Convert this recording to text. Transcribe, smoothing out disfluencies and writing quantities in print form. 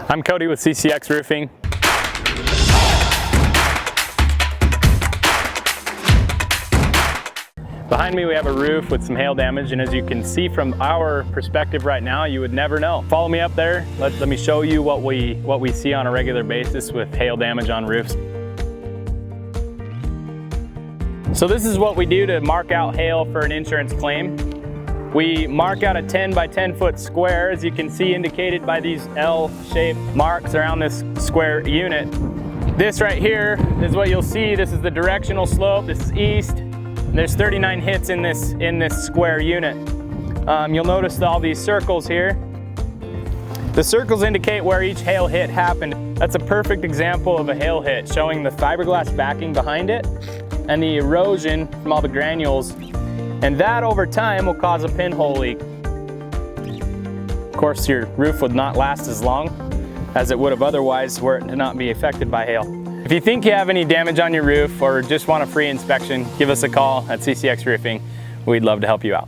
I'm Cody with CCX Roofing. Behind me we have a roof with some hail damage, and as you can see from our perspective right now, you would never know. Follow me up there. Let me show you what we see on a regular basis with hail damage on roofs. So this is what we do to mark out hail for an insurance claim. We mark out a 10 by 10 foot square, as you can see indicated by these L-shaped marks around this square unit. This right here is what you'll see. This is the directional slope. This is east. There's 39 hits in this square unit. You'll notice all these circles here. The circles indicate where each hail hit happened. That's a perfect example of a hail hit, showing the fiberglass backing behind it and the erosion from all the granules. And that over time will cause a pinhole leak. Of course, your roof would not last as long as it would have otherwise were it to not be affected by hail. If you think you have any damage on your roof or just want a free inspection, give us a call at CCX Roofing. We'd love to help you out.